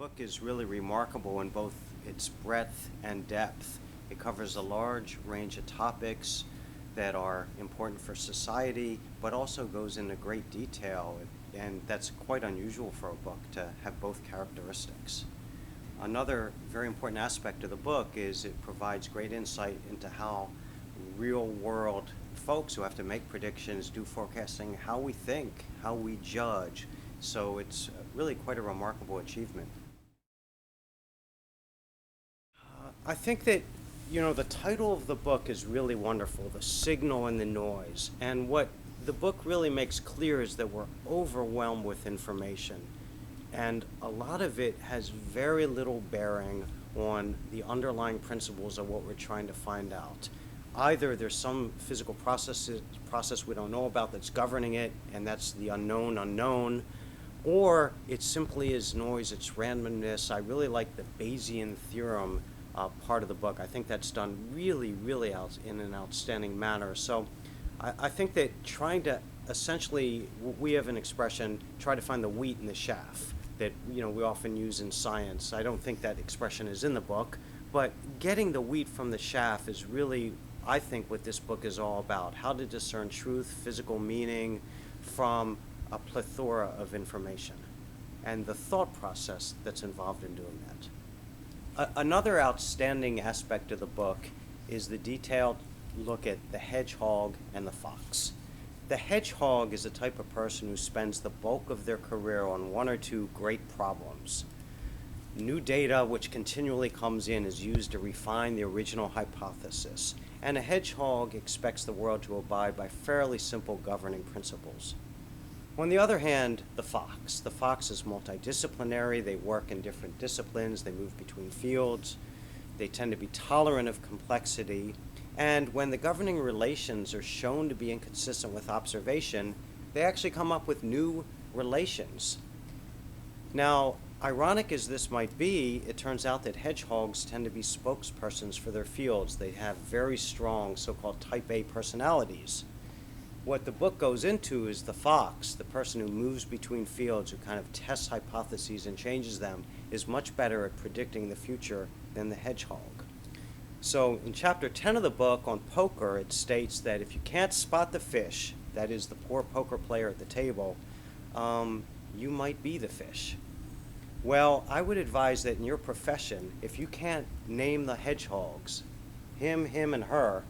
book is really remarkable in both its breadth and depth. It covers a large range of topics that are important for society, but also goes into great detail, and that's quite unusual for a book to have both characteristics. Another very important aspect of the book is it provides great insight into how real-world folks who have to make predictions, do forecasting, how we think, how we judge. So it's really quite a remarkable achievement. I think that, the title of the book is really wonderful, The Signal and the Noise. And what the book really makes clear is that we're overwhelmed with information. And a lot of it has very little bearing on the underlying principles of what we're trying to find out. Either there's some physical process we don't know about that's governing it, and that's the unknown unknown, or it simply is noise, it's randomness. I really like the Bayesian theorem part of the book. I think that's done really, really in an outstanding manner. So I think that trying to essentially, we have an expression, try to find the wheat in the chaff, that we often use in science. I don't think that expression is in the book, but getting the wheat from the chaff is really, I think, what this book is all about. How to discern truth, physical meaning from a plethora of information, and the thought process that's involved in doing that. Another outstanding aspect of the book is the detailed look at the hedgehog and the fox. The hedgehog is a type of person who spends the bulk of their career on one or two great problems. New data which continually comes in is used to refine the original hypothesis, and a hedgehog expects the world to abide by fairly simple governing principles. On the other hand, the fox is multidisciplinary. They work in different disciplines, they move between fields, they tend to be tolerant of complexity, and when the governing relations are shown to be inconsistent with observation, they actually come up with new relations. Now, ironic as this might be, it turns out that hedgehogs tend to be spokespersons for their fields. They have very strong so-called type A personalities. What the book goes into is the fox, the person who moves between fields, who kind of tests hypotheses and changes them, is much better at predicting the future than the hedgehog. So in chapter 10 of the book on poker, it states that if you can't spot the fish, that is the poor poker player at the table, you might be the fish. Well, I would advise that in your profession, if you can't name the hedgehogs, him, and her,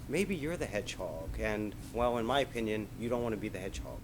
maybe you're the hedgehog, and, well, in my opinion, you don't want to be the hedgehog.